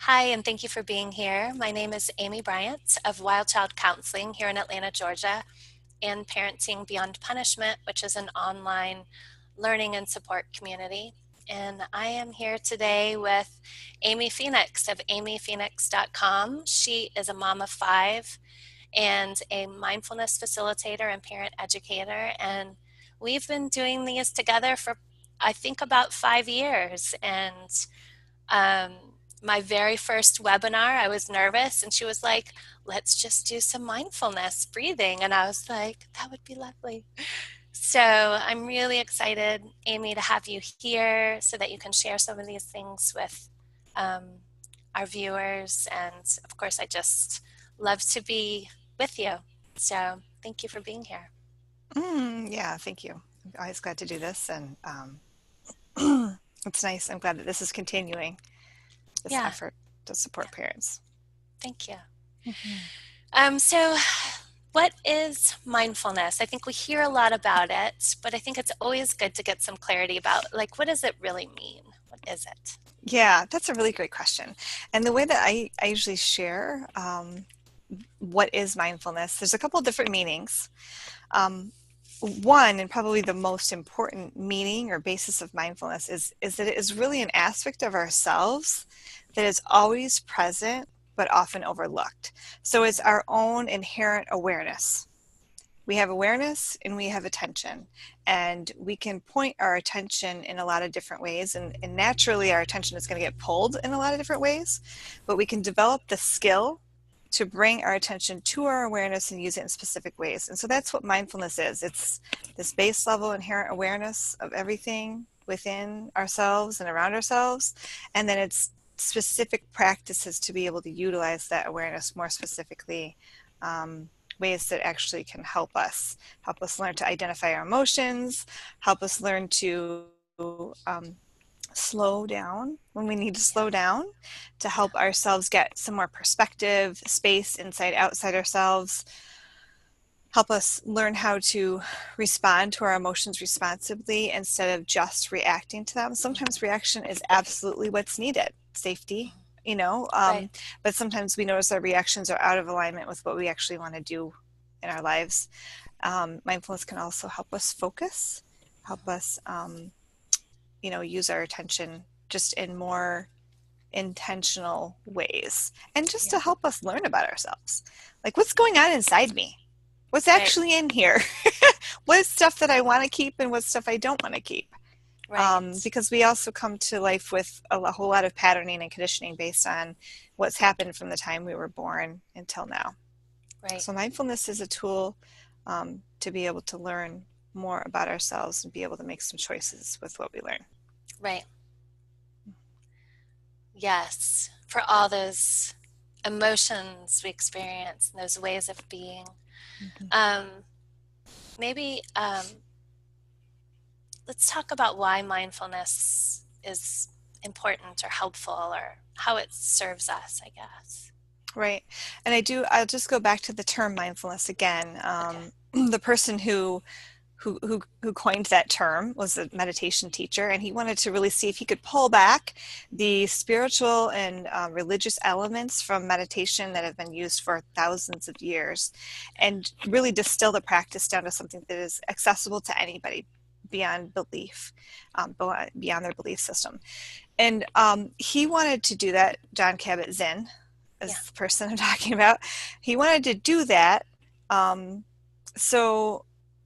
Hi, and thank you for being here. My name is Amy Bryant of Wild Child Counseling here in Atlanta, Georgia, and Parenting Beyond Punishment, which is an online learning and support community. And I am here today with Amy Phoenix of amyphoenix.com. She is a mom of five and a mindfulness facilitator and parent educator. And we've been doing these together for, I think, about 5 years. And um, my very first webinar, I was nervous, and she was like, let's just do some mindfulness breathing. And I was like, that would be lovely. So I'm really excited, Amy, to have you here so that you can share some of these things with um, our viewers. And of course, I just love to be with you. So thank you for being here. Yeah, thank you. I'm always glad to do this, and it's nice. I'm glad that this is continuing, this Yeah, effort to support parents. thank you. Mhm. So what is mindfulness? I think we hear a lot about it, but I think it's always good to get some clarity about, like, what does it really mean? What is it? Yeah, that's a really great question. And the way that I usually share what is mindfulness, there's a couple of different meanings. Um, One, and probably the most important meaning or basis of mindfulness is that it is really an aspect of ourselves that is always present but often overlooked. So it's our own inherent awareness. We have awareness and we have attention, and we can point our attention in a lot of different ways, and naturally our attention is going to get pulled in a lot of different ways, but we can develop the skill to bring our attention to our awareness and use it in specific ways. And so that's what mindfulness is. It's this base level inherent awareness of everything within ourselves and around ourselves, and then it's specific practices to be able to utilize that awareness more specifically, ways that actually can help us learn to identify our emotions, help us learn to slow down when we need to Yeah, slow down, to help ourselves get some more perspective, space inside, outside ourselves, help us learn how to respond to our emotions responsibly instead of just reacting to them. Sometimes reaction is absolutely what's needed, safety, you know, right. but sometimes we notice our reactions are out of alignment with what we actually want to do in our lives. Mindfulness can also help us focus, help us, use our attention just in more intentional ways, and just Yeah, to help us learn about ourselves. Like, what's going on inside me? What's right, actually in here? What is stuff that I want to keep and what stuff I don't want to keep? right, Because we also come to life with a whole lot of patterning and conditioning based on what's happened from the time we were born until now. right, So mindfulness is a tool to be able to learn more about ourselves and be able to make some choices with what we learn. right. Yes, for all those emotions we experience and those ways of being. Mhm. Um, maybe let's talk about why mindfulness is important or helpful or how it serves us, I guess. Right. And I'll just go back to the term mindfulness again. Okay. The person who coined that term was a meditation teacher, and he wanted to really see if he could pull back the spiritual and religious elements from meditation that have been used for thousands of years, and really distill the practice down to something that is accessible to anybody beyond belief, beyond their belief system. And he wanted to do that. John Kabat-Zinn Yeah. is the person I'm talking about. He wanted to do that um, so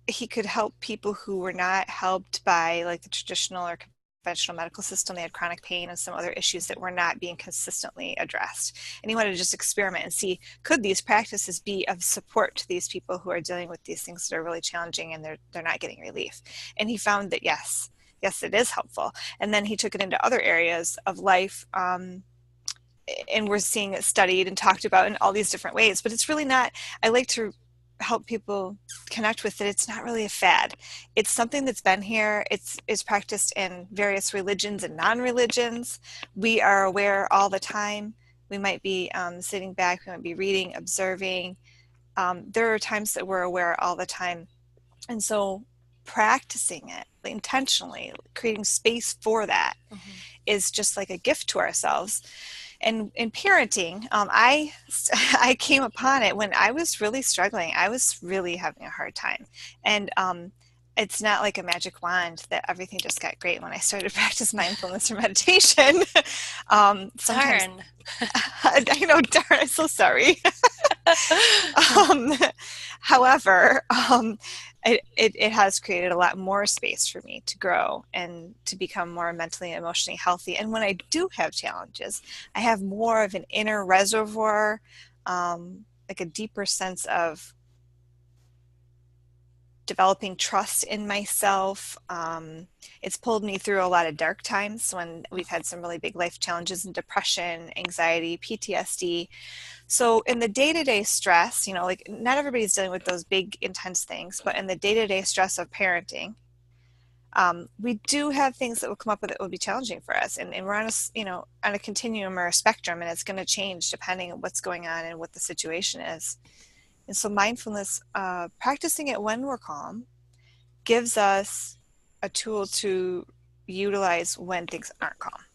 he could help people who were not helped by like the traditional or conventional medical system. They had chronic pain and some other issues that were not being consistently addressed. And he wanted to just experiment and see, could these practices be of support to these people who are dealing with these things that are really challenging and they're not getting relief. And he found that yes, it is helpful. And then he took it into other areas of life. And we're seeing it studied and talked about in all these different ways, but it's really not. I like to help people connect with it. It's not really a fad. It's something that's been here. It's practiced in various religions and non-religions. We are aware all the time. We might be sitting back, we might be reading, observing. There are times that we're aware all the time. And so practicing it intentionally, creating space for that, Hmm. is just like a gift to ourselves. And in parenting, I came upon it when I was really struggling. I was really having a hard time, and it's not like a magic wand that everything just got great when I started to practice mindfulness or meditation. Sometimes Darn. I know, darn, I'm so sorry. um, However, it has created a lot more space for me to grow and to become more mentally and emotionally healthy. And when I do have challenges, I have more of an inner reservoir, like a deeper sense of developing trust in myself. It's pulled me through a lot of dark times when we've had some really big life challenges and depression, anxiety, PTSD. So in the day-to-day stress, like not everybody's dealing with those big intense things, but in the day-to-day stress of parenting, we do have things that will come up with it will be challenging for us. And we're on on a continuum or a spectrum, and it's going to change depending on what's going on and what the situation is. And so mindfulness, practicing it when we're calm, gives us a tool to utilize when things aren't calm.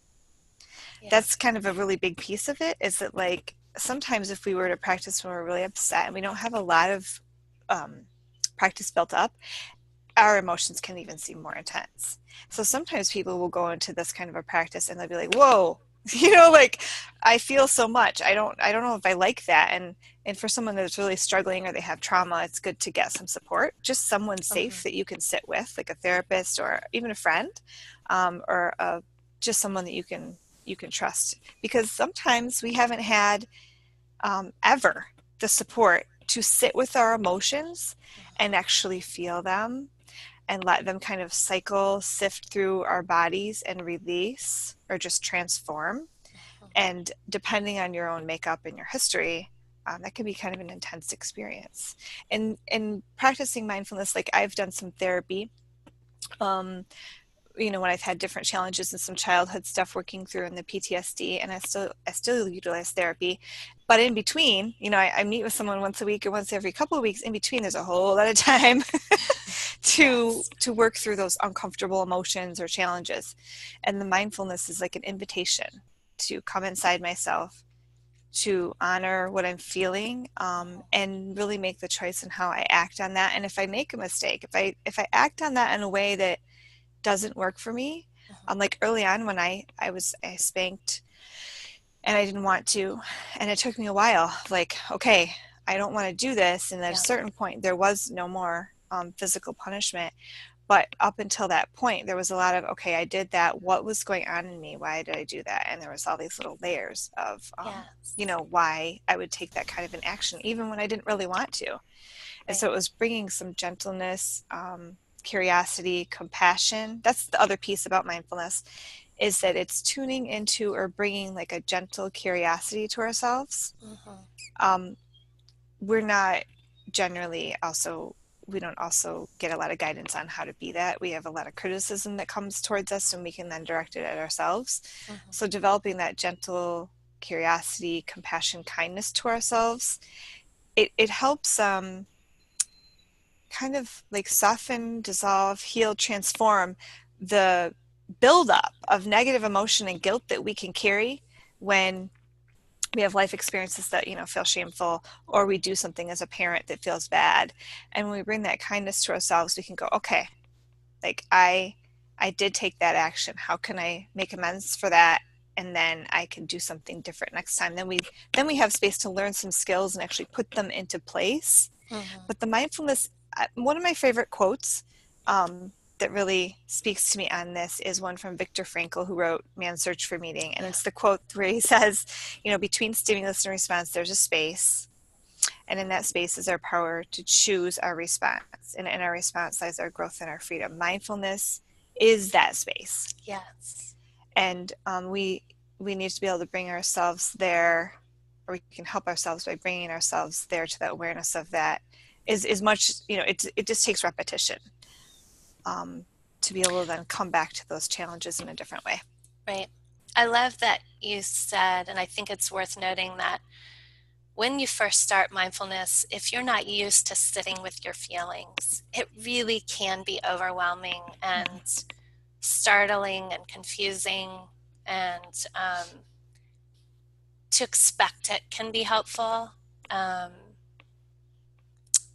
Yeah. That's kind of a really big piece of it, is that like sometimes if we were to practice when we're really upset and we don't have a lot of practice built up, our emotions can even seem more intense. So sometimes people will go into this kind of a practice and they'll be like, whoa, like I feel so much. I don't know if I like that. And for someone that's really struggling or they have trauma, it's good to get some support, just someone safe that you can sit with, like a therapist or even a friend, or just someone that you can trust. Because sometimes we haven't had ever the support to sit with our emotions and actually feel them and let them kind of sift through our bodies and release or just transform. And depending on your own makeup and your history, that can be kind of an intense experience. And in practicing mindfulness, like I've done some therapy, when I've had different challenges and some childhood stuff working through in the PTSD, and I still utilize therapy. But in between, I meet with someone once a week or once every couple of weeks. In between, there's a whole lot of time to Yes. to work through those uncomfortable emotions or challenges. And the mindfulness is like an invitation to come inside myself, to honor what I'm feeling, and really make the choice in how I act on that. And if I make a mistake, if I act on that in a way that doesn't work for me, like early on when I spanked and I didn't want to, and it took me a while, like, okay, I don't want to do this. And at a Yeah. certain point there was no more physical punishment. But up until that point, there was a lot of, okay, I did that. What was going on in me? Why did I do that? And there was all these little layers of, Yes. why I would take that kind of an action, even when I didn't really want to. And Right. so it was bringing some gentleness, curiosity, compassion. That's the other piece about mindfulness, is that it's tuning into or bringing like a gentle curiosity to ourselves. Um, we're not generally also we don't also get a lot of guidance on how to be that. We have a lot of criticism that comes towards us, and we can then direct it at ourselves. So developing that gentle curiosity, compassion, kindness to ourselves, it helps kind of like soften, dissolve, heal, transform the buildup of negative emotion and guilt that we can carry when we have life experiences that feel shameful, or we do something as a parent that feels bad. And when we bring that kindness to ourselves, we can go, okay, like I did take that action. How can I make amends for that? And then I can do something different next time. Then we have space to learn some skills and actually put them into place. But the mindfulness, one of my favorite quotes that really speaks to me on this is one from Viktor Frankl, who wrote Man's Search for Meaning. And Yeah. it's the quote where he says, between stimulus and response, there's a space. And in that space is our power to choose our response. And in our response lies our growth and our freedom. Mindfulness is that space. Yes. And we need to be able to bring ourselves there, or we can help ourselves by bringing ourselves there to that awareness of that. Is much, it just takes repetition to be able to then come back to those challenges in a different way. Right. I love that you said, and I think it's worth noting that when you first start mindfulness, if you're not used to sitting with your feelings, it really can be overwhelming and startling and confusing. And to expect it can be helpful.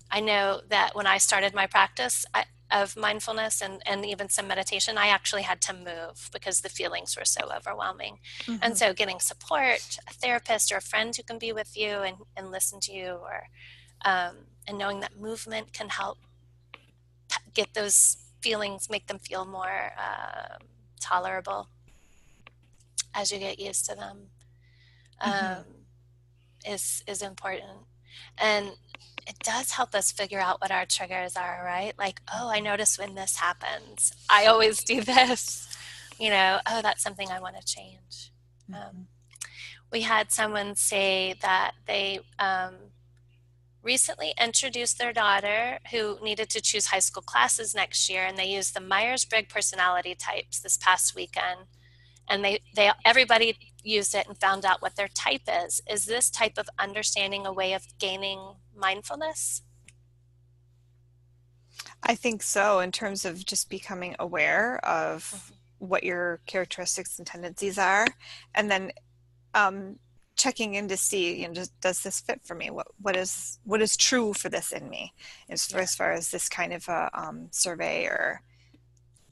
I know that when I started my practice of mindfulness and even some meditation, I actually had to move because the feelings were so overwhelming. And Mm-hmm. so getting support, a therapist or a friend who can be with you and listen to you, or and knowing that movement can help get those feelings, make them feel more tolerable as you get used to them, Mm-hmm. um, is important. And it does help us figure out what our triggers are, right? Like, oh, I notice when this happens. I always do this. Oh, that's something I want to change. Mm-hmm. We had someone say that they recently introduced their daughter who needed to choose high school classes next year, and they used the Myers-Briggs personality types this past weekend. And they everybody used it and found out what their type is. Is this type of understanding a way of gaining mindfulness? I think so, in terms of just becoming aware of Mm-hmm. what your characteristics and tendencies are, and then um, checking in to see, does this fit for me? What is true for this in me, Yeah. as far as this kind of a survey or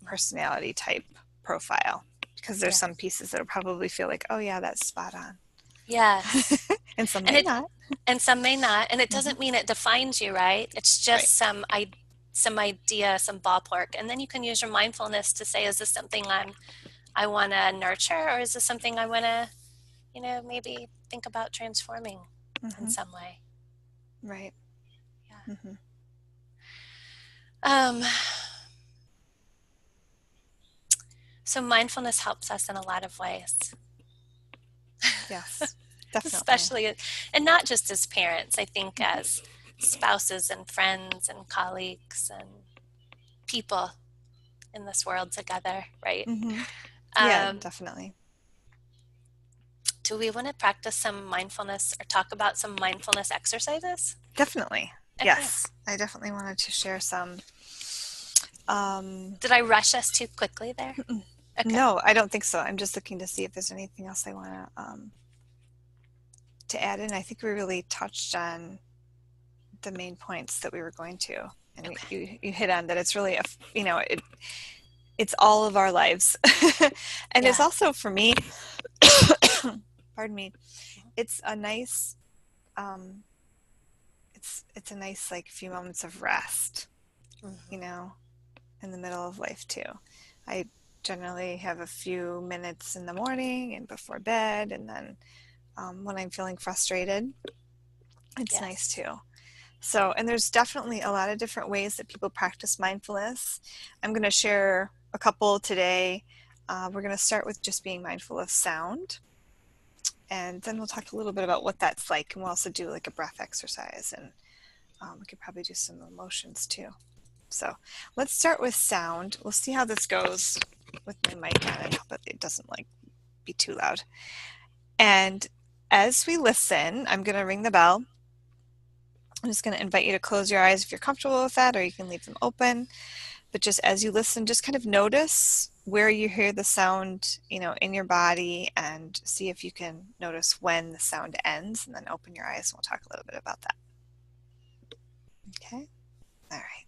personality type profile? Because there's Yeah. some pieces that'll probably feel like, oh yeah, that's spot on, Yes. and some And may it not. and some may not, and it Hmm. doesn't mean it defines you, right? It's Right. just some idea, some ballpark, and then you can use your mindfulness to say, is this something I want to nurture, or is this something I want to, maybe think about transforming in Hmm. some way? Right. Yeah. Hmm. Um, so mindfulness helps us in a lot of ways, Yes, definitely. especially, and not just as parents. I think as spouses and friends and colleagues and people in this world together, right? Hmm. Yeah, Um, definitely. do we want to practice some mindfulness or talk about some mindfulness exercises? Definitely. Okay. Yes, I definitely wanted to share some. Um, Did I rush us too quickly there? Okay. no, I don't think so. I'm just looking to see if there's anything else I want to add in. I think we really touched on the main points that we were going to, and Okay. you hit on that. It's really it's all of our lives, and it's Yeah. also for me. Pardon me. It's a nice. Um, it's a nice like few moments of rest, you Mm-hmm. know, in the middle of life too. I generally have a few minutes in the morning and before bed, and then when I'm feeling frustrated, it's nice Yes. too. So, and there's definitely a lot of different ways that people practice mindfulness. I'm going to share a couple today. We're going to start with just being mindful of sound, and then we'll talk a little bit about what that's like, and we'll also do like a breath exercise, and we could probably do some emotions too. So let's start with sound. We'll see how this goes with my mic on. I hope it doesn't like be too loud. And as we listen, I'm going to ring the bell. I'm just going to invite you to close your eyes if you're comfortable with that, or you can leave them open. But just as you listen, just kind of notice where you hear the sound, in your body, and see if you can notice when the sound ends, and then open your eyes and we'll talk a little bit about that. Okay? All right.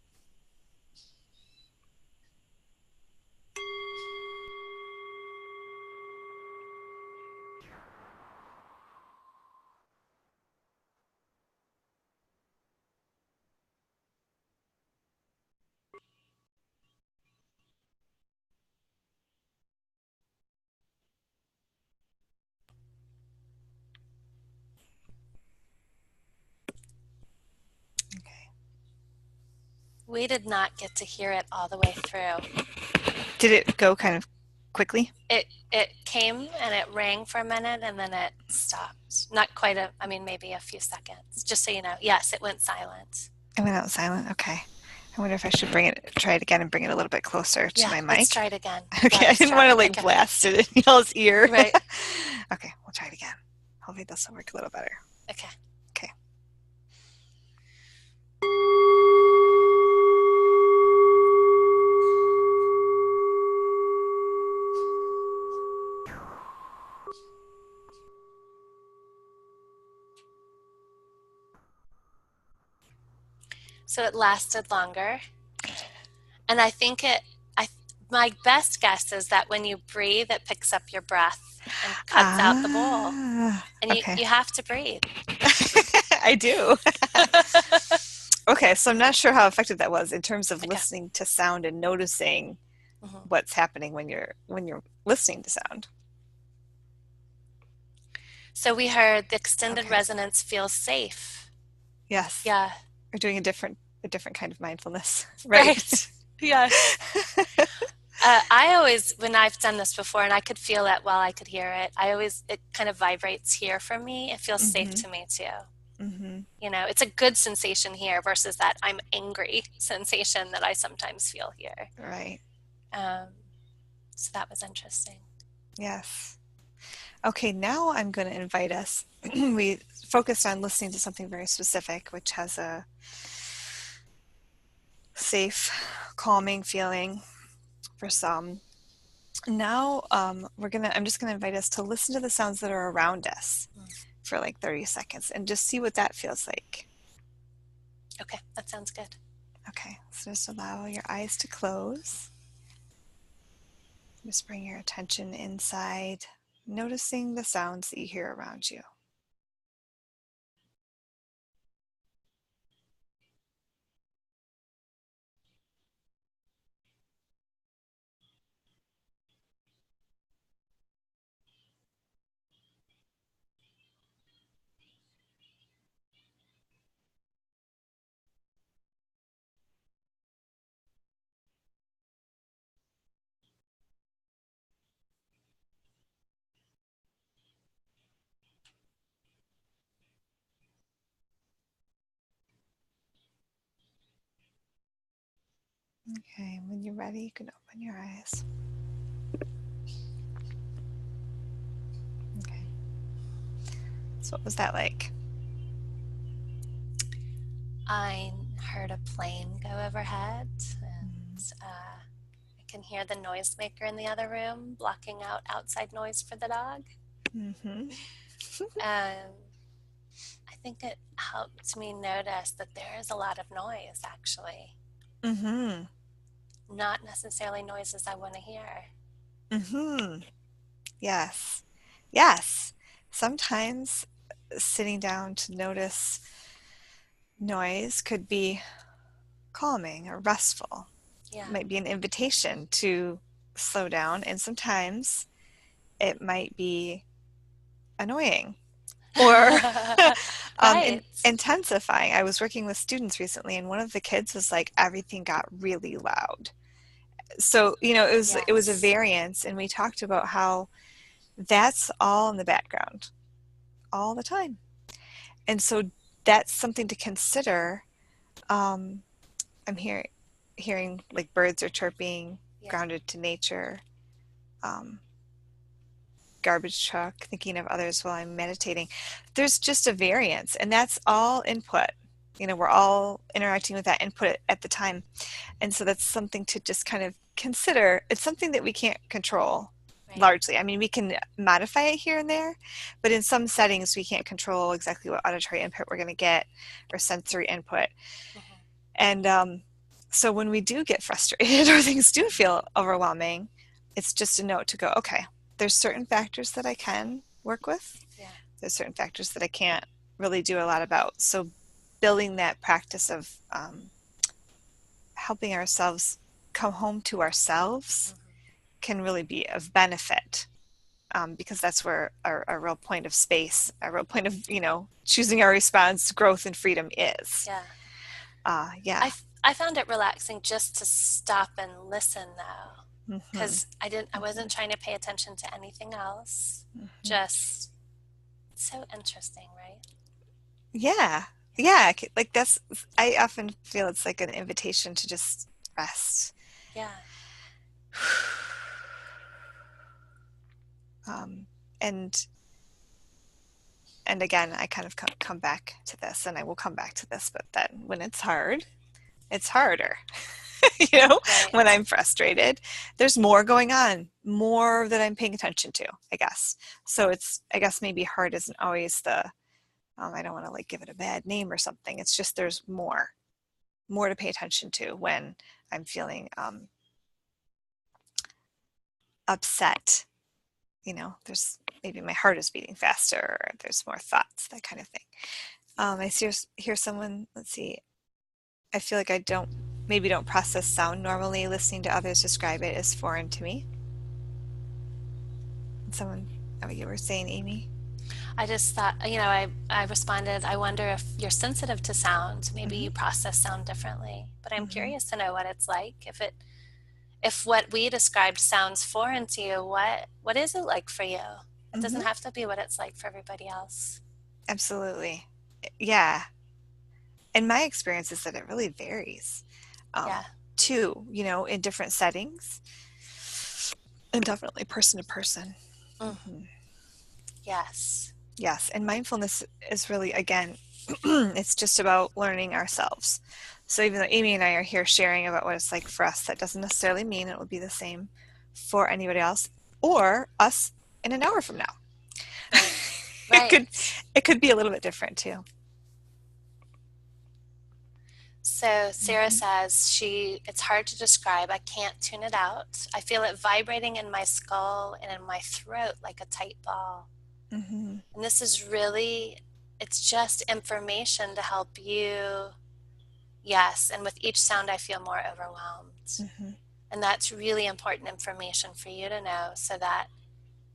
Okay. We did not get to hear it all the way through. Did it go kind of quickly? It came and it rang for a minute and then it stopped. Not quite maybe a few seconds. Just so you know. Yes, it went silent. It went out silent. Okay. I wonder if I should try it again and bring it a little bit closer to Yeah, my let's mic. try it again. Yeah, Okay, I let's didn't try want it. to like Okay. blast it in y'all's ear. Right. Okay, we'll try it again. Hopefully this will work a little better. Okay. Okay. So it lasted longer. And I think my best guess is that when you breathe, it picks up your breath and cuts out the bowl. And Okay. you have to breathe. I do. Okay, so I'm not sure how effective that was in terms of Okay. listening to sound and noticing Mhm. what's happening when you're listening to sound. So we heard the extended Okay. resonance feels safe. Yes. Yeah. We're doing a different kind of mindfulness. Right. Right. Yes. I always, when I've done this before, and I could feel it while I could hear it, it kind of vibrates here for me. It feels safe Mm-hmm. to me too. Mm-hmm. It's a good sensation here versus that I'm angry sensation that I sometimes feel here. Right. Um, so that was interesting. Yes. Okay, now I'm going to invite us. We focused on listening to something very specific, which has a safe, calming feeling for some. Now, I'm just gonna invite us to listen to the sounds that are around us Mm. for like 30 seconds and just see what that feels like. Okay, that sounds good. Okay, so just allow your eyes to close. Just bring your attention inside, noticing the sounds that you hear around you. Okay, when you're ready, you can open your eyes. Okay, so what was that like? I heard a plane go overhead, Mm-hmm. and I can hear the noisemaker in the other room blocking out outside noise for the dog. Mm-hmm. Um, I think it helped me notice that there is a lot of noise, actually, Mm-hmm. not necessarily noises I want to hear. Mm-hmm. Yes. Yes. Sometimes sitting down to notice noise could be calming or restful. It Yeah. might be an invitation to slow down, and sometimes it might be annoying or Right. intensifying. I was working with students recently, and one of the kids was like, everything got really loud. So, it was a Yes. variance, and we talked about how that's all in the background all the time. And so that's something to consider. I'm hearing like birds are chirping, Yeah. grounded to nature, um, garbage truck, thinking of others while I'm meditating. There's just a variance, and that's all input. We're all interacting with that input at the time. And so that's something to just kind of consider. It's something that we can't control Right. largely. I mean, we can modify it here and there, but in some settings, we can't control exactly what auditory input we're going to get or sensory input. Mhm. And so when we do get frustrated or things do feel overwhelming, it's just a note to go, okay, there's certain factors that I can work with. Yeah. There's certain factors that I can't really do a lot about. So building that practice of helping ourselves come home to ourselves Mhm. can really be of benefit, because that's where our real point of space, our real point of, choosing our response, growth, and freedom is. Yeah. Yeah. I found it relaxing just to stop and listen though, Hmm. because I wasn't trying to pay attention to anything else. Hmm. Just so interesting, right? Yeah. Yeah. Like I often feel it's like an invitation to just rest. Yeah. Um, and and again, I kind of come back to this, and I will come back to this, but then when it's hard, it's harder. you know, Right. when I'm frustrated, there's more going on, more that I'm paying attention to, I guess. So I guess maybe hard isn't always I don't want to like give it a bad name or something. It's just there's more. more to pay attention to when I'm feeling upset. There's maybe my heart is beating faster, or there's more thoughts, that kind of thing. I hear someone, let's see, I feel like I don't process sound normally. Listening to others describe it is foreign to me. Someone, oh, you were saying, Amy? I just thought, I responded, I wonder if you're sensitive to sound. Maybe Mm-hmm. you process sound differently. But I'm Mm-hmm. curious to know what it's like. If what we described sounds foreign to you, what is it like for you? It Mm-hmm. doesn't have to be what it's like for everybody else. Absolutely. Yeah. And my experience is that it really varies, Yeah. too, in different settings, and definitely person to person. Mm, Mm-hmm. yes. Yes. And mindfulness is really, again, it's just about learning ourselves. So even though Amy and I are here sharing about what it's like for us, that doesn't necessarily mean it will be the same for anybody else or us in an hour from now. Right. It could Right. it could be a little bit different too. So Sarah Mm-hmm. says it's hard to describe. I can't tune it out. I feel it vibrating in my skull and in my throat like a tight ball. Mm-hmm. And this is really, it's just information to help you. Yes. And with each sound, I feel more overwhelmed. Mm-hmm. And that's really important information for you to know so that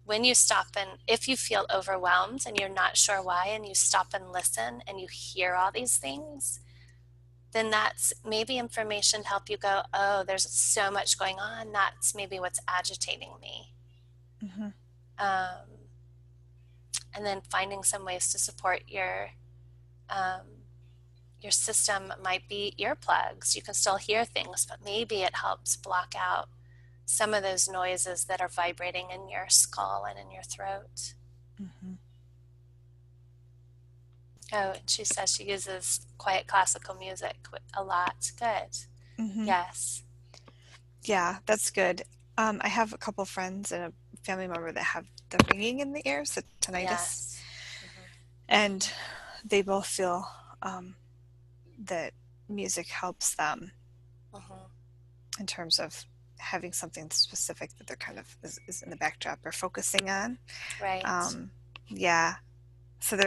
when you stop and if you feel overwhelmed and you're not sure why, and you stop and listen and you hear all these things, then that's maybe information to help you go, oh, there's so much going on. That's maybe what's agitating me. Mm-hmm. Um, and then finding some ways to support um, your system might be earplugs. You can still hear things, but maybe it helps block out some of those noises that are vibrating in your skull and in your throat. Mm-hmm. Oh, and she says she uses quiet classical music a lot. Good. Mm-hmm. Yes. Yeah, that's good. I have a couple friends and a family member that have the ringing in the ears, the tinnitus, Yes. Mm-hmm. and they both feel that music helps them Mm-hmm. in terms of having something specific that they're kind of is in the backdrop or focusing on. Right. Um, yeah, so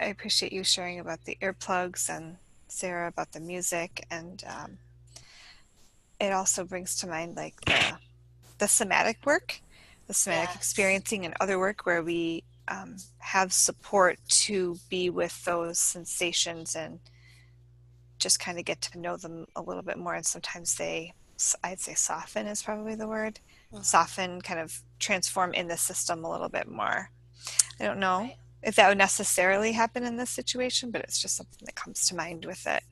I appreciate you sharing about the earplugs, and Sarah about the music, and it also brings to mind like the somatic work, the somatic Yes. experiencing, and other work where we have support to be with those sensations and just kind of get to know them a little bit more. And sometimes I'd say soften is probably the word, Mm-hmm. soften, kind of transform in the system a little bit more. I don't know Right. if that would necessarily happen in this situation, but it's just something that comes to mind with it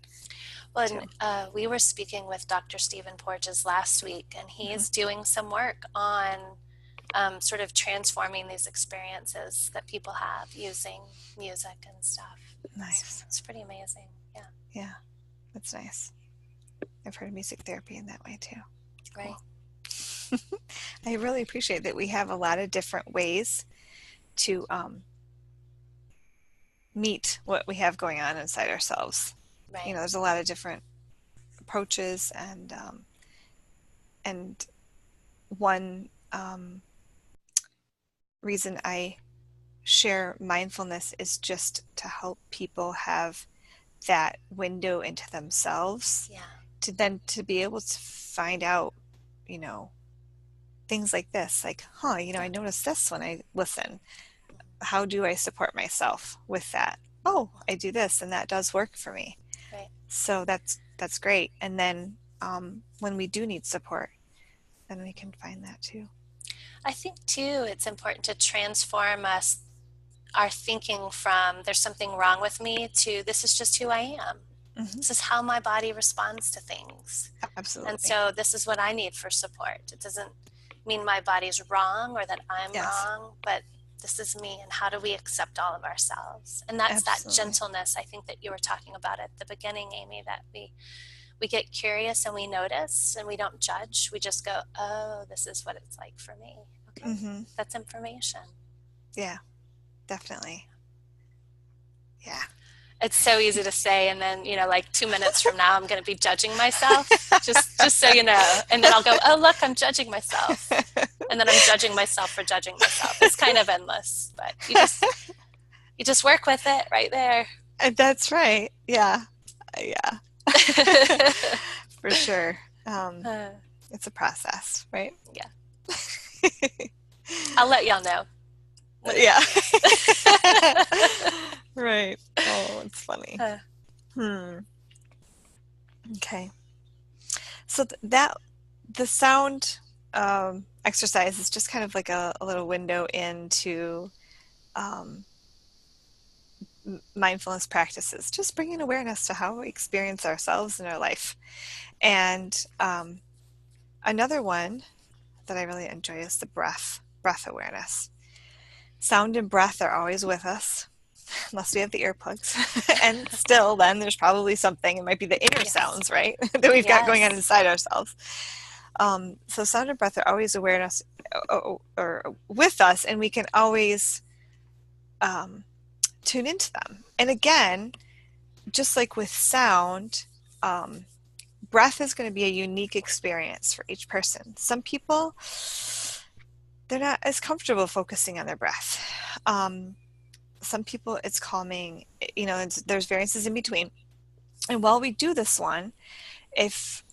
Well, too. and, we were speaking with Dr. Stephen Porges last week, and Mm-hmm. he's doing some work on sort of transforming these experiences that people have using music and stuff. So Nice. it's pretty amazing. Yeah. Yeah, that's nice. I've heard of music therapy in that way too. Right. Cool. I really appreciate that we have a lot of different ways to meet what we have going on inside ourselves. Right. There's a lot of different approaches, and one reason I share mindfulness is just to help people have that window into themselves, Yeah. to be able to find out, you know, things like this, like, I noticed this when I listen. How do I support myself with that? Oh, I do this, and that does work for me. Right. So that's great. And then when we do need support, then we can find that too. I think too, it's important to transform our thinking from there's something wrong with me to this is just who I am. Hmm. This is how my body responds to things. And Absolutely. so this is what I need for support. It doesn't mean my body's wrong or that I'm Yes, wrong, but this is me. And how do we accept all of ourselves? And that's that absolutely. gentleness I think that you were talking about at the beginning, Amy, that we get curious and we notice and we don't judge. We just go, oh, this is what it's like for me. Okay, Hmm. that's information. Yeah, definitely. Yeah. It's so easy to say, and then, like 2 minutes from now, I'm going to be judging myself, just so you know. And then I'll go, oh, look, I'm judging myself. And then I'm judging myself for judging myself. It's kind of endless, but you just work with it right there. That's right. Yeah. Yeah. For sure. Uh, It's a process, right? yeah, I'll let y'all know when it Yeah. happens. Right. Oh, it's funny. uh, Hmm. Okay. So that the sound exercise is just kind of like a little window into um, mindfulness practices, just bringing awareness to how we experience ourselves in our life. And another one that I really enjoy is the breath awareness. Sound and breath are always with us, unless we have the earplugs. And still, then there's probably something, it might be the inner yes, sounds, right, that we've got going on yes. inside ourselves. So sound and breath are always awareness or with us, and we can always um, tune into them. And again, just like with sound, um, breath is going to be a unique experience for each person. Some people, they're not as comfortable focusing on their breath. Some people, it's calming. There's variances in between. And while we do this one, if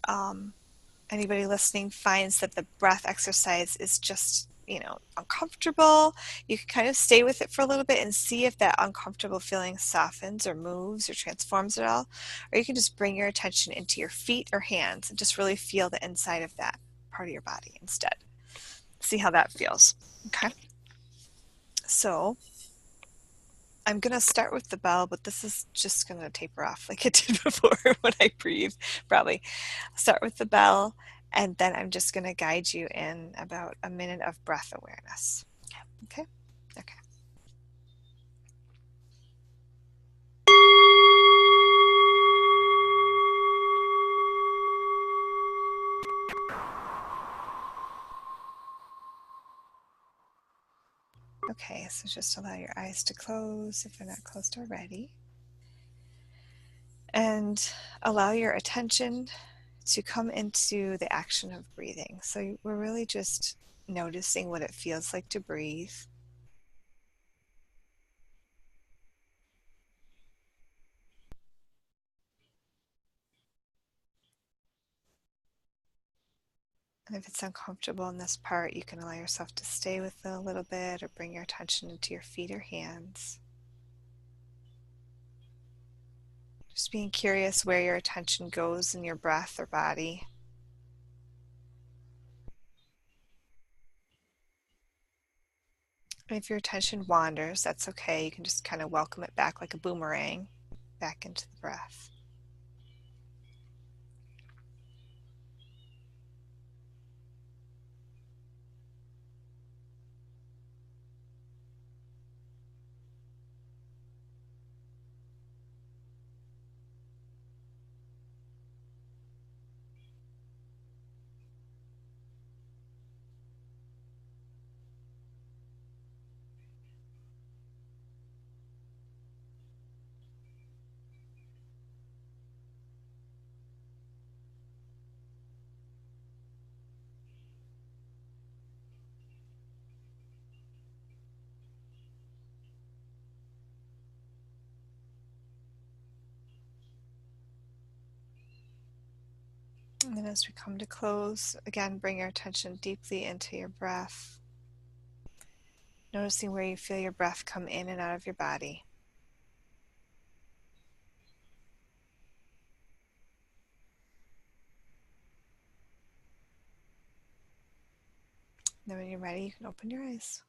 anybody listening finds that the breath exercise is just uncomfortable, you can kind of stay with it for a little bit and see if that uncomfortable feeling softens or moves or transforms at all. Or you can just bring your attention into your feet or hands and just really feel the inside of that part of your body instead. See how that feels. Okay, so I'm going to start with the bell, but this is just going to taper off like it did before when I breathe, probably. Start with the bell, and then I'm just going to guide you in about a minute of breath awareness. Okay? Okay. Okay, so just allow your eyes to close if they're not closed already. And allow your attention to come into the action of breathing. So we're really just noticing what it feels like to breathe. And if it's uncomfortable in this part, you can allow yourself to stay with it a little bit or bring your attention into your feet or hands. Just being curious where your attention goes in your breath or body. And if your attention wanders, that's okay. You can just kind of welcome it back like a boomerang back into the breath. And then as we come to close, again, bring your attention deeply into your breath, noticing where you feel your breath come in and out of your body. And then when you're ready, you can open your eyes.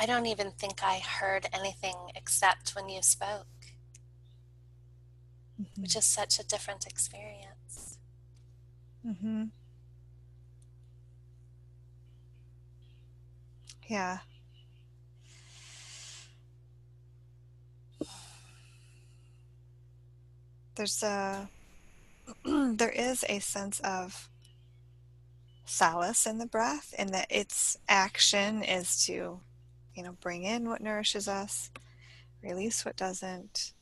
I don't even think I heard anything except when you spoke, which is such a different experience. Mm-hmm. Yeah. There's a there is a sense of solace in the breath, and that its action is to, bring in what nourishes us, release what doesn't.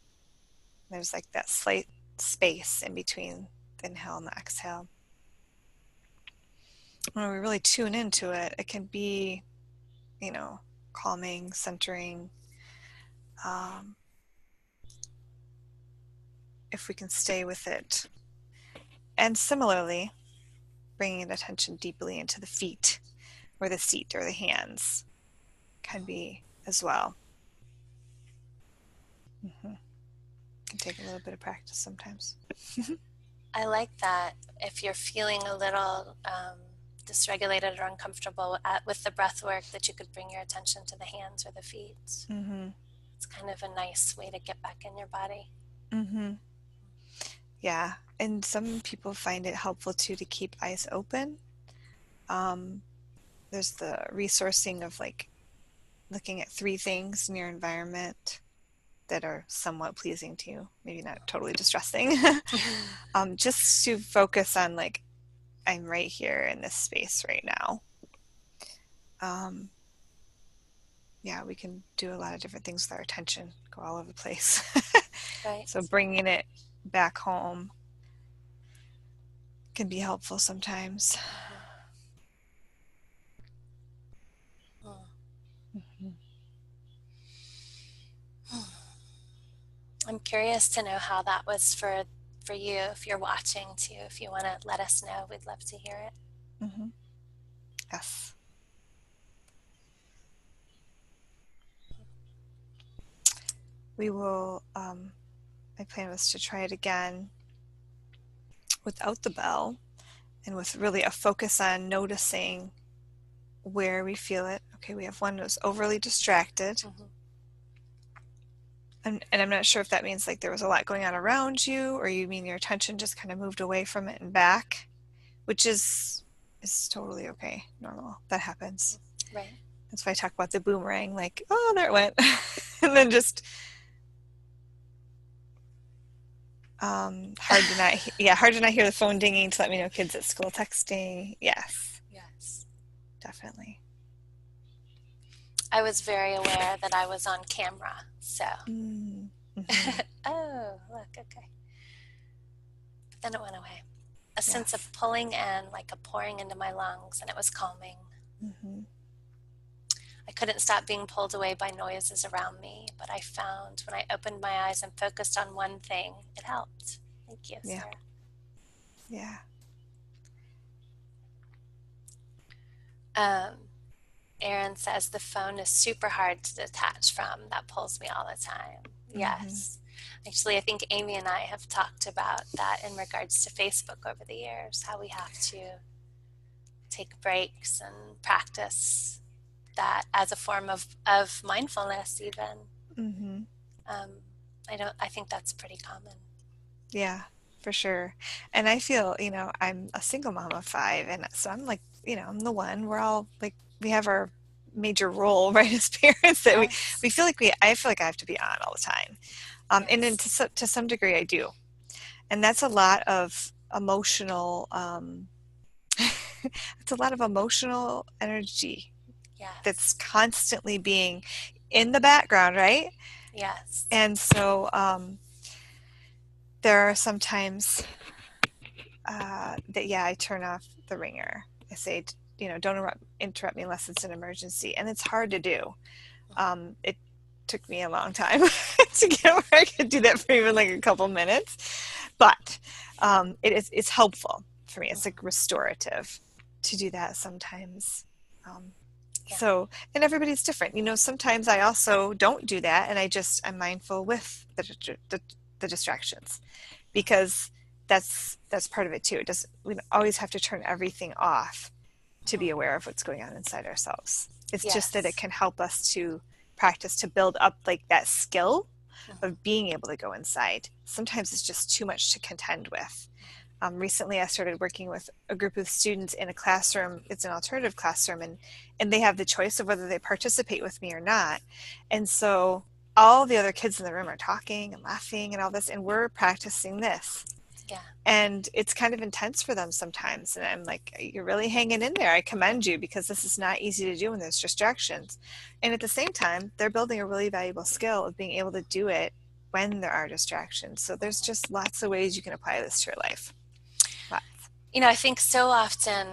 There's like that slight space in between the inhale and the exhale. When we really tune into it, it can be, calming, centering. If we can stay with it. And similarly, bringing attention deeply into the feet or the seat or the hands can be as well. Can take a little bit of practice sometimes. I like that. If you're feeling a little dysregulated or uncomfortable with the breath work, that you could bring your attention to the hands or the feet. It's kind of a nice way to get back in your body. Yeah, and some people find it helpful too to keep eyes open. There's the resourcing of like looking at 3 things in your environment that are somewhat pleasing to you, maybe not totally distressing. Just to focus on like, I'm right here in this space right now. Yeah, we can do a lot of different things with our attention, go all over the place. Right. So bringing it back home can be helpful sometimes. I'm curious to know how that was for you, if you're watching too. If you want to let us know, we'd love to hear it. Yes. We will, my plan was to try it again without the bell and with really a focus on noticing where we feel it. Okay, we have one that's overly distracted. And I'm not sure if that means like there was a lot going on around you, or you mean your attention just kind of moved away from it and back, which is totally okay, normal. That happens. Right. That's why I talk about the boomerang, like, oh, there it went. And then just hard to not hear the phone dinging to let me know kids at school texting. Yes, definitely. I was very aware that I was on camera, so. Oh, look, okay. But then it went away. A sense of pulling in, like a pouring into my lungs, and it was calming. I couldn't stop being pulled away by noises around me, but I found when I opened my eyes and focused on one thing, it helped. Thank you, Sarah. Yeah. Erin says the phone is super hard to detach from. That pulls me all the time. Yes. Actually, I think Amy and I have talked about that in regards to Facebook over the years, how we have to take breaks and practice that as a form of mindfulness even. I think that's pretty common. Yeah, for sure. And I feel, I'm a single mom of 5, and so I'm like, I'm the one. We're all like, we have our major role, right, as parents, that we feel like I feel like I have to be on all the time. And then to some degree I do. And that's a lot of emotional, it's a lot of emotional energy that's constantly being in the background, right? Yes. And so there are some times that, I turn off the ringer. I say, don't interrupt me unless it's an emergency. And it's hard to do. It took me a long time to get where I could do that for even like a couple minutes. But it's helpful for me. It's like restorative to do that sometimes. So, and everybody's different. Sometimes I also don't do that, and I'm mindful with the distractions, because that's part of it too. We don't always have to turn everything off to be aware of what's going on inside ourselves. It's just that it can help us to practice to build up like that skill of being able to go inside. Sometimes it's just too much to contend with. Recently, I started working with a group of students in a classroom. It's an alternative classroom, and they have the choice of whether they participate with me or not. And so all the other kids in the room are talking and laughing and all this, and we're practicing this. Yeah. And it's kind of intense for them sometimes. And I'm like, you're really hanging in there. I commend you, because this is not easy to do when there's distractions. And at the same time, they're building a really valuable skill of being able to do it when there are distractions. So there's just lots of ways you can apply this to your life. Lots. I think so often,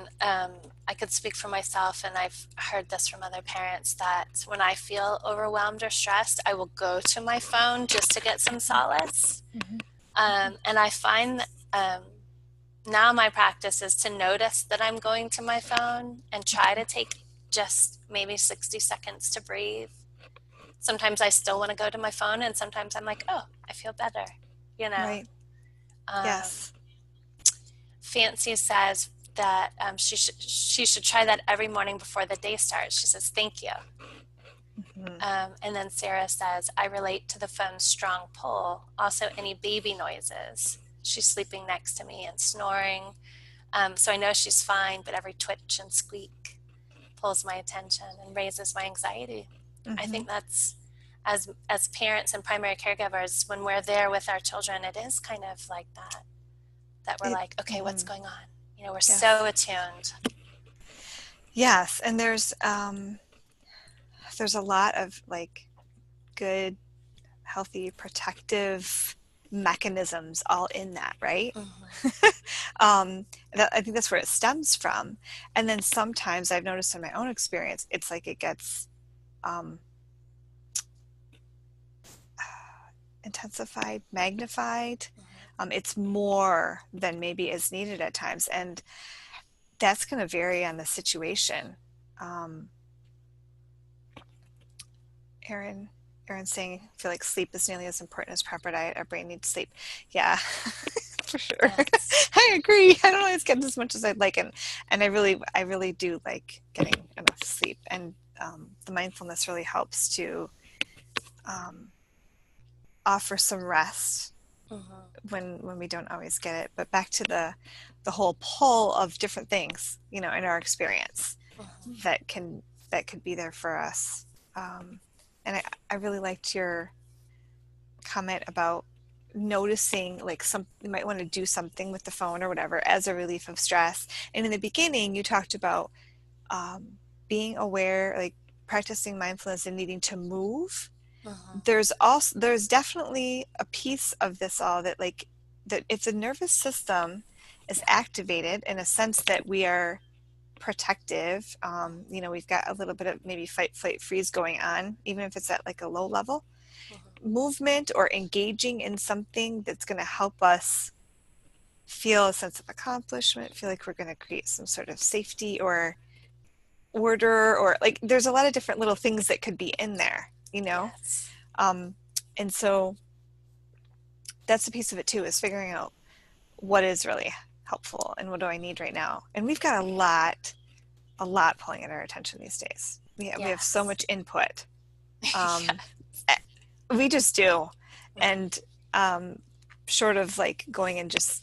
I could speak for myself, and I've heard this from other parents, that when I feel overwhelmed or stressed, I will go to my phone just to get some solace. Mm-hmm. And I find that now my practice is to notice that I'm going to my phone and try to take just maybe 60 seconds to breathe. Sometimes I still want to go to my phone, and sometimes I'm like, oh, I feel better, you know. Right. Um, Yes. Fancy says that she should try that every morning before the day starts. She says, thank you. Mm-hmm. And then Sarah says, I relate to the phone's strong pull. Also, any baby noises. She's sleeping next to me and snoring. So I know she's fine, but every twitch and squeak pulls my attention and raises my anxiety. I Mm-hmm. think that's, as parents and primary caregivers, when we're there with our children, it is kind of like that we're like, okay, what's Mm-hmm. going on? We're Yes. so attuned. Yes. And there's a lot of like good, healthy, protective mechanisms all in that, right? Mm-hmm. I think that's where it stems from. And then sometimes I've noticed in my own experience, it's like it gets um, intensified, magnified. It's more than maybe is needed at times. And that's going to vary on the situation. Um, Erin, Erin's saying, I feel like sleep is nearly as important as proper diet. Our brain needs sleep. Yeah, for sure. Yes. I agree. I don't always get as much as I'd like, and I really do like getting enough sleep. And the mindfulness really helps to um, offer some rest Mm-hmm. when we don't always get it. But back to the whole pull of different things, in our experience Mm-hmm. that could be there for us. And I really liked your comment about noticing, like, you might want to do something with the phone or whatever as a relief of stress. And in the beginning, you talked about um, being aware, like practicing mindfulness and needing to move. Mm-hmm. There's definitely a piece of this all that, like, that if the nervous system is Yeah. activated in a sense that we are protective, we've got a little bit of maybe fight, flight, freeze going on, even if it's at like a low level. Mm-hmm. Movement or engaging in something that's going to help us feel a sense of accomplishment, feel like we're going to create some sort of safety or order, or like there's a lot of different little things that could be in there. Yes. um, and so that's a piece of it too, is figuring out what is really helpful and what do I need right now. And we've got a lot pulling at our attention these days. We have so Yes. much input. Yeah. um, we just do. Mm-hmm. And short of like going and just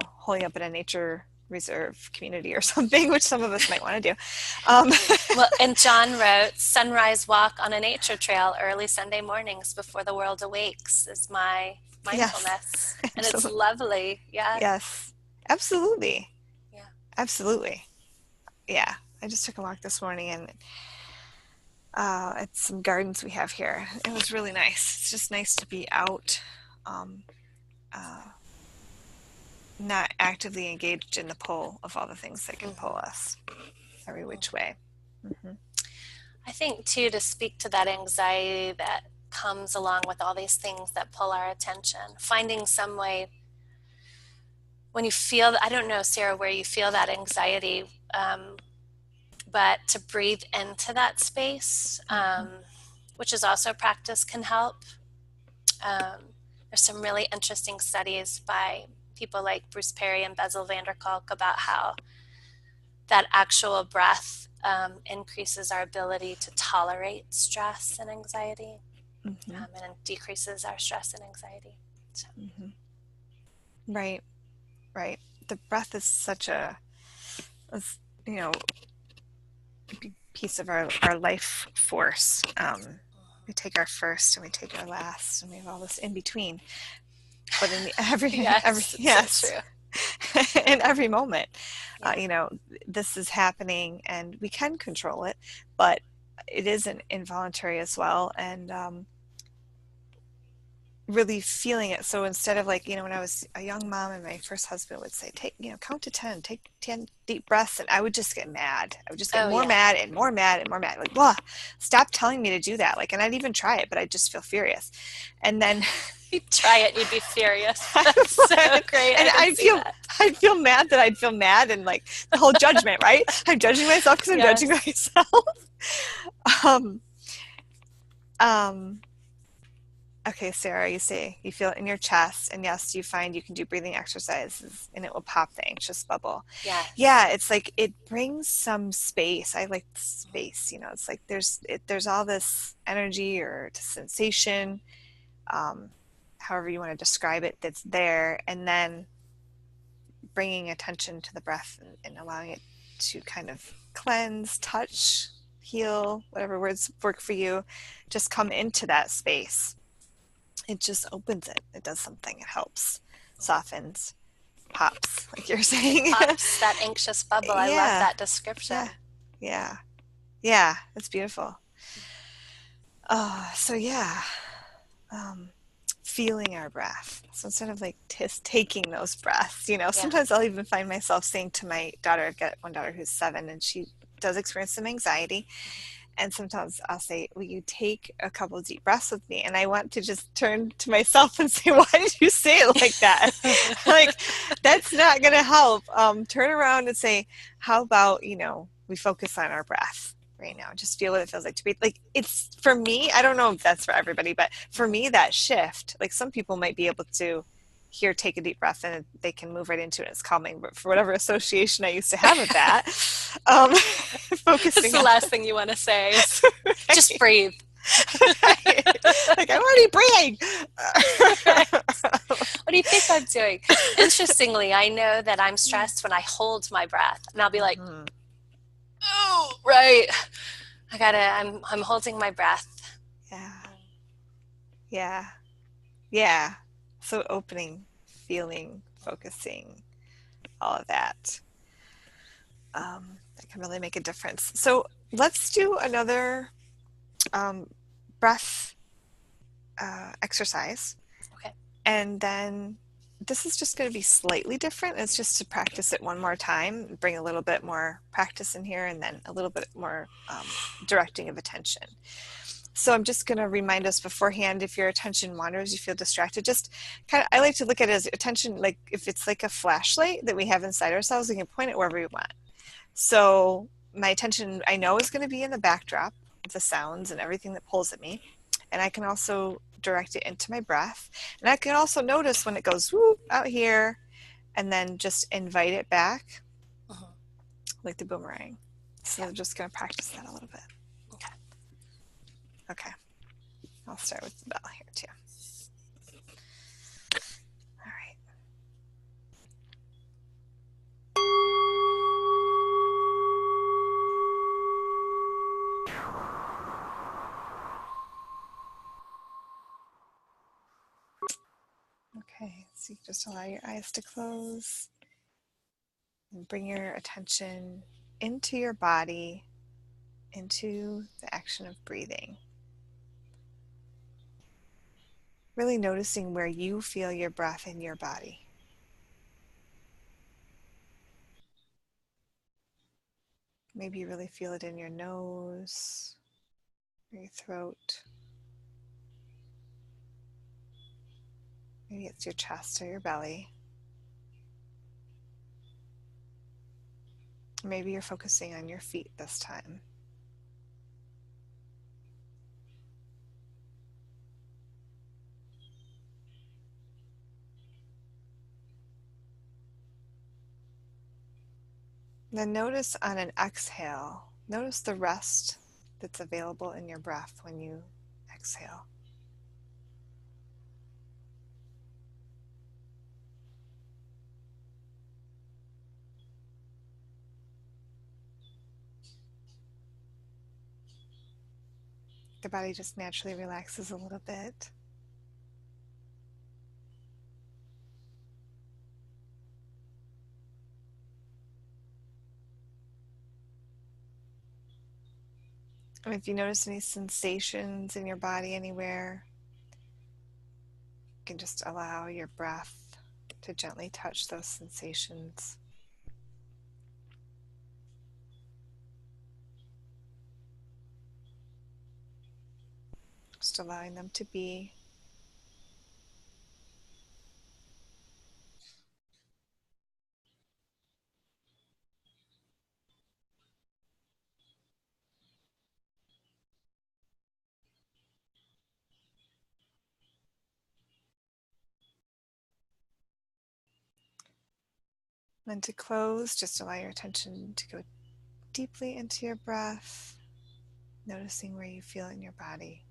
holding up in a nature reserve community or something, which some of us might want to do. um, Well, and John wrote, sunrise walk on a nature trail early Sunday mornings before the world awakes is my yes. mindfulness. And it's Absolutely. lovely. Yeah. Yes, absolutely. Yeah. Absolutely. Yeah, I just took a walk this morning, and at some gardens we have here. It was really nice. It's just nice to be out, um, uh, not actively engaged in the pull of all the things that can pull Mm-hmm. us every which way. Mm-hmm. I think, too, to speak to that anxiety that comes along with all these things that pull our attention, finding some way when you feel, I don't know, Sarah, where you feel that anxiety, but to breathe into that space, Mm-hmm. which is also a practice, can help. There's some really interesting studies by people like Bruce Perry and Bessel van der Kolk about how that actual breath increases our ability to tolerate stress and anxiety, Mm-hmm. and decreases our stress and anxiety. So. Mm-hmm. Right, right. The breath is such a you know big piece of our life force. We take our first and we take our last, and we have all this in between. but in every Yes, it's so yes, true. in every moment, Yeah. this is happening, and we can control it, but it isn't involuntary as well, and really feeling it. So instead of like, when I was a young mom and my first husband would say, take, count to 10, take 10 deep breaths. And I would just get mad. I would just get Oh, more yeah. mad and more mad and more mad. Like, blah, stop telling me to do that. Like, and I'd even try it, but I'd just feel furious. And then You'd try it and you'd be furious. I That's so would, great. and I can see that. I'd feel mad that I'd feel mad, and like the whole judgment, right? I'm judging myself because I'm judging Yes. myself. Um, um, Okay, Sarah, you say you feel it in your chest, and yes, you find you can do breathing exercises and it will pop the anxious bubble. Yes. Yeah, it's like it brings some space. I like space, it's like there's all this energy or sensation, um, however you want to describe it, that's there, and then bringing attention to the breath, and allowing it to kind of cleanse, touch, heal, whatever words work for you, just come into that space. It just opens it. It does something. It helps, softens, pops, like you're It saying. pops that anxious bubble. I love Yeah, that yeah, description. yeah, yeah. It's beautiful. So yeah, um, feeling our breath. So instead of like just taking those breaths, Yeah. sometimes I'll even find myself saying to my daughter, I've got one daughter who's 7, and she does experience some anxiety. And sometimes I'll say, will you take a couple of deep breaths with me? And I want to just turn to myself and say, why did you say it like that? Like, that's not going to help. Turn around and say, how about, we focus on our breath right now. Just feel what it feels like to breathe. Like, it's for me, I don't know if that's for everybody, but for me, that shift, like some people might be able to here, take a deep breath, and they can move right into it. It's calming. But for whatever association I used to have with that, That's focusing the on last thing you want to say is just right, breathe. right. Like, I'm already breathing. Right. What do you think I'm doing? Interestingly, I know that I'm stressed when I hold my breath, and I'll be like, Mhm. "Oh, right. I'm holding my breath." Yeah, yeah, yeah. So opening, feeling, focusing, all of that. That can really make a difference. So let's do another um, breath exercise. Okay. And then this is just going to be slightly different. It's just to practice it one more time, bring a little bit more practice in here, and then a little bit more directing of attention. So I'm just going to remind us beforehand, if your attention wanders, you feel distracted, just kind of, I like to look at it as attention, like if it's like a flashlight that we have inside ourselves, we can point it wherever we want. So my attention, I know, is going to be in the backdrop, the sounds and everything that pulls at me. And I can also direct it into my breath. And I can also notice when it goes whoop out here, and then just invite it back Mhm. like the boomerang. So Yeah. I'm just going to practice that a little bit. Okay. Okay, I'll start with the bell here too. All right. Okay, so you just allow your eyes to close and bring your attention into your body, into the action of breathing. Really noticing where you feel your breath in your body. Maybe you really feel it in your nose, or your throat. Maybe it's your chest or your belly. Maybe you're focusing on your feet this time. Then notice on an exhale, notice the rest that's available in your breath when you exhale. The body just naturally relaxes a little bit. And if you notice any sensations in your body anywhere, you can just allow your breath to gently touch those sensations. Just allowing them to be. And to close, just allow your attention to go deeply into your breath, noticing where you feel in your body.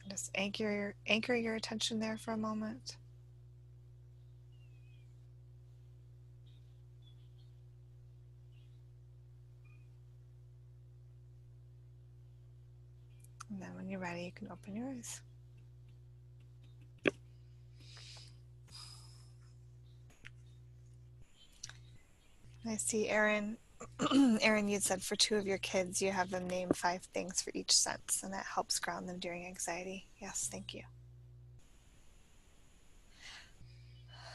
And just anchor your attention there for a moment. And then when you're ready, you can open your eyes. I see Erin. Erin, you said for 2 of your kids, you have them name 5 things for each sense, and that helps ground them during anxiety. Yes, thank you.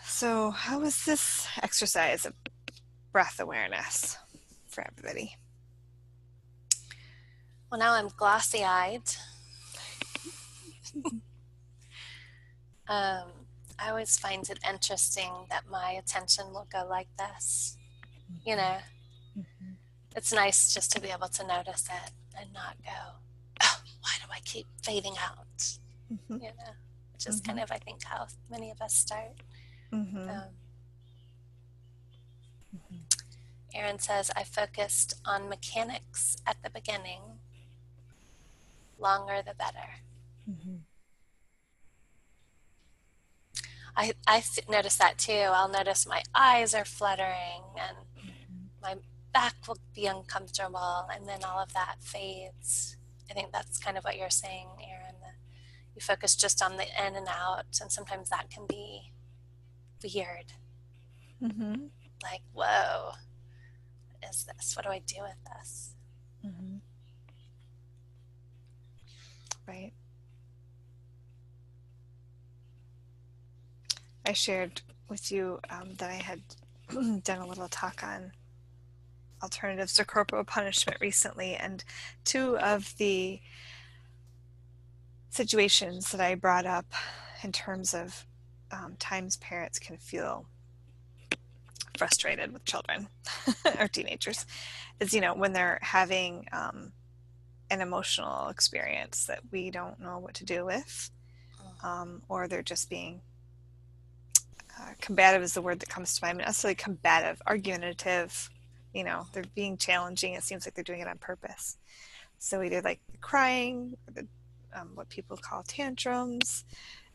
So, how was this exercise of breath awareness for everybody? Well, now I'm glossy-eyed. I always find it interesting that my attention will go like this. You know, it's nice just to be able to notice it and not go, oh, why do I keep fading out? Mm-hmm. You know, which is kind of, I think, how many of us start. Mm-hmm. Erin says, I focused on mechanics at the beginning. Longer the better. Mm-hmm. I notice that too. I'll notice my eyes are fluttering and my back will be uncomfortable, and then all of that fades. I think that's kind of what you're saying, Erin. You focus just on the in and out, and sometimes that can be weird. Mm-hmm. Like, whoa, what is this? What do I do with this? Mm-hmm. Right. I shared with you that I had done a little talk on alternatives to corporal punishment recently, and 2 of the situations that I brought up in terms of times parents can feel frustrated with children or teenagers is, when they're having an emotional experience that we don't know what to do with, or they're just being combative is the word that comes to mind. Not necessarily combative, argumentative. They're being challenging. It seems like they're doing it on purpose. So either like crying, or what people call tantrums,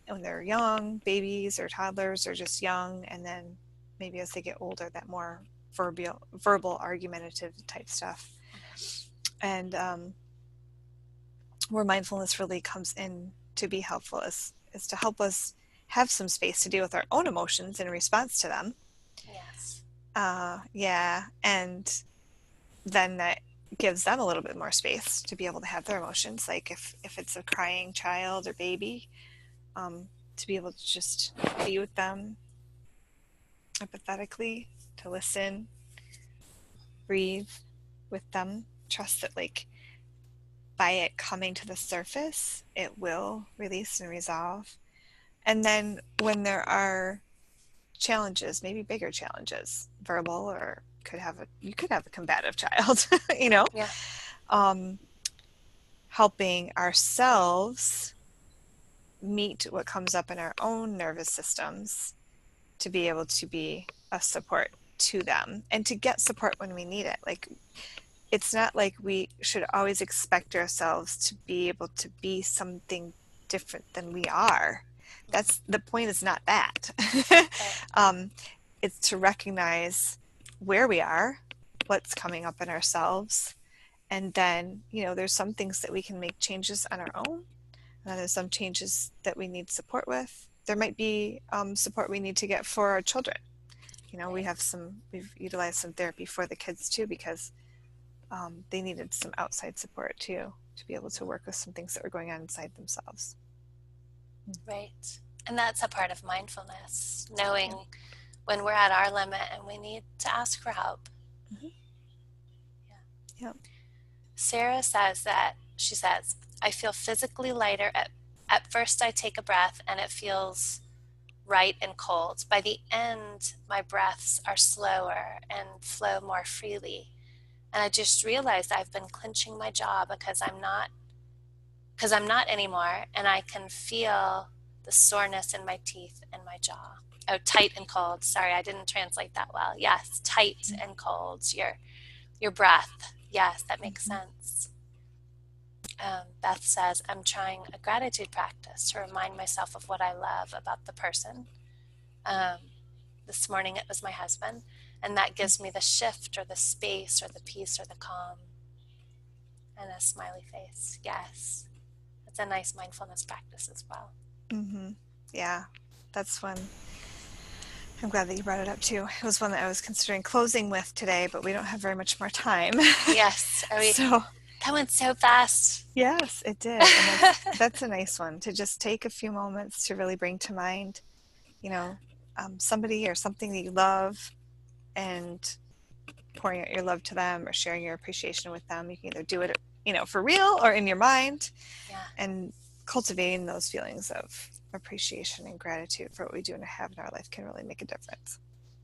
when they're young, babies or toddlers, or just young, and then maybe as they get older, that more verbal argumentative type stuff. And where mindfulness really comes in to be helpful is to help us have some space to deal with our own emotions in response to them. Yes. Yeah, and then that gives them a little bit more space to be able to have their emotions. Like if it's a crying child or baby, to be able to just be with them empathetically, to listen, breathe with them, trust that like by it coming to the surface, it will release and resolve. And then when there are challenges, maybe bigger challenges, verbal, or you could have a combative child, Yeah. Helping ourselves meet what comes up in our own nervous systems to be able to be a support to them and to get support when we need it. Like, it's not like we should always expect ourselves to be able to be something different than we are. That's the point, is not that. Right. It's to recognize where we are, what's coming up in ourselves, and then there's some things that we can make changes on our own, and then there's some changes that we need support with. There might be support we need to get for our children. Right. We've utilized some therapy for the kids too, because they needed some outside support too, to be able to work with some things that were going on inside themselves. Right. And that's a part of mindfulness, knowing Yeah. when we're at our limit and we need to ask for help. Mm-hmm. Yeah. Yeah. Sarah says that, she says, I feel physically lighter at first I take a breath and it feels right and cold. By the end, my breaths are slower and flow more freely. And I just realized I've been clenching my jaw because I'm not anymore, and I can feel the soreness in my teeth and my jaw. Oh, tight and cold. Sorry, I didn't translate that well. Yes, tight and cold. Your breath. Yes, that makes Mm-hmm. sense. Beth says, I'm trying a gratitude practice to remind myself of what I love about the person. Um, this morning it was my husband, and that gives me the shift or the space or the peace or the calm. And a smiley face. Yes, it's a nice mindfulness practice as well. Mm-hmm. Yeah, that's one. I'm glad that you brought it up too. It was one that I was considering closing with today, but we don't have very much more time. Yes, So that went so fast. yes, it did. And that's a nice one, to just take a few moments to really bring to mind, you know, somebody or something that you love, and pouring out your love to them or sharing your appreciation with them. You can either do it, for real or in your mind, Yeah. and cultivating those feelings of appreciation and gratitude for what we do and have in our life can really make a difference,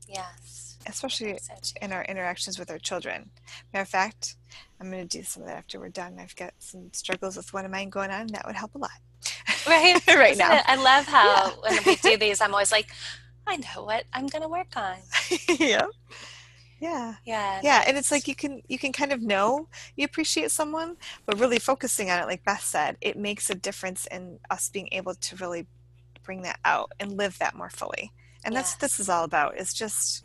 Yes, I especially think so too. in our interactions with our children. Matter of fact, I'm going to do some of that after we're done. I've got some struggles with one of mine going on, and that would help a lot Right? right Isn't now. it? I love Yeah. how when we do these, I'm always like, I know what I'm going to work on. Yeah. Yeah. Yeah, Yeah, and it's like nice. you can kind of know you appreciate someone, but really focusing on it, like Beth said, it makes a difference in us being able to really bring that out and live that more fully. And that's what this is Yes, all about, is just,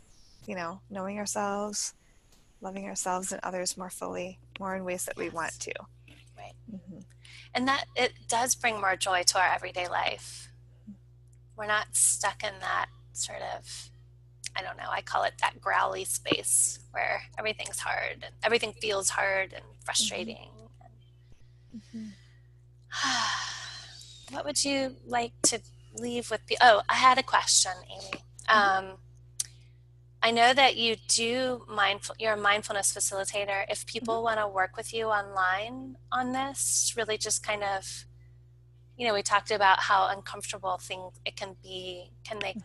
knowing ourselves, loving ourselves and others more fully, more in ways that we want yes, to. right. Hmm. And that it does bring more joy to our everyday life. We're not stuck in that sort of, I don't know, I call it that growly space where everything's hard and everything feels hard and Hmm. frustrating. Hmm. What would you like to leave with? Oh, I had a question, Amy. Hmm. I know that you're a mindfulness facilitator. If Hmm. people want to work with you online on this, really just kind of, we talked about how uncomfortable things it can be. Can they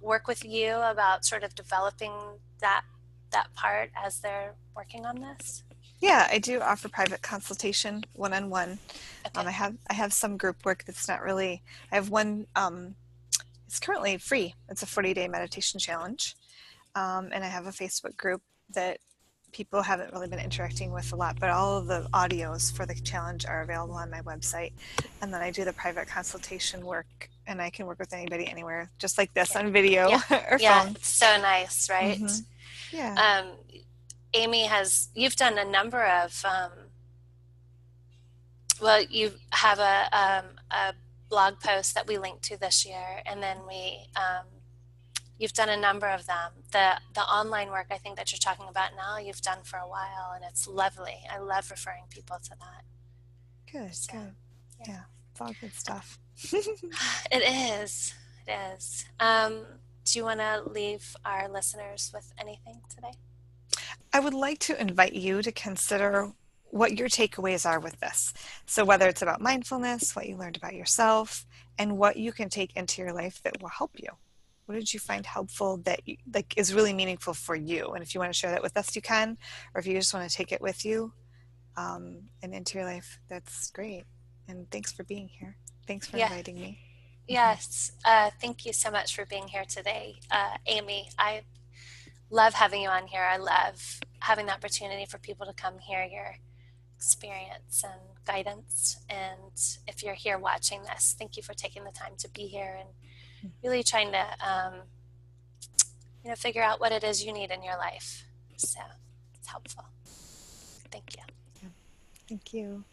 work with you about sort of developing that that part as they're working on this? Yeah, I do offer private consultation, one-on-one. Okay. I have some group work that's not really. I have one. It's currently free. It's a 40-day meditation challenge. And I have a Facebook group that people haven't really been interacting with a lot, but all of the audios for the challenge are available on my website. And then I do the private consultation work, and I can work with anybody anywhere, just like this, Okay. on video Yeah. or Yeah. phone. So nice, Hmm. right? Yeah. Um, you've done a number of, well, you have a blog post that we linked to this year, and then you've done a number of them. The online work I think that you're talking about now, you've done for a while, and it's lovely. I love referring people to that. Good, So, good. yeah, Yeah, it's all good stuff. it is. It is. Do you want to leave our listeners with anything today? I would like to invite you to consider what your takeaways are with this. So, whether it's about mindfulness, what you learned about yourself, and what you can take into your life that will help you. What did you find helpful that is really meaningful for you? And if you want to share that with us, you can. Or if you just want to take it with you and into your life, that's great. And thanks for being here. Thanks for Yeah. inviting me. Hmm. Yes. Thank you so much for being here today, Amy. I love having you on here. I love having the opportunity for people to come hear your experience and guidance. And if you're here watching this, thank you for taking the time to be here and really trying to, figure out what it is you need in your life. So it's helpful. Thank you. Yeah. Thank you.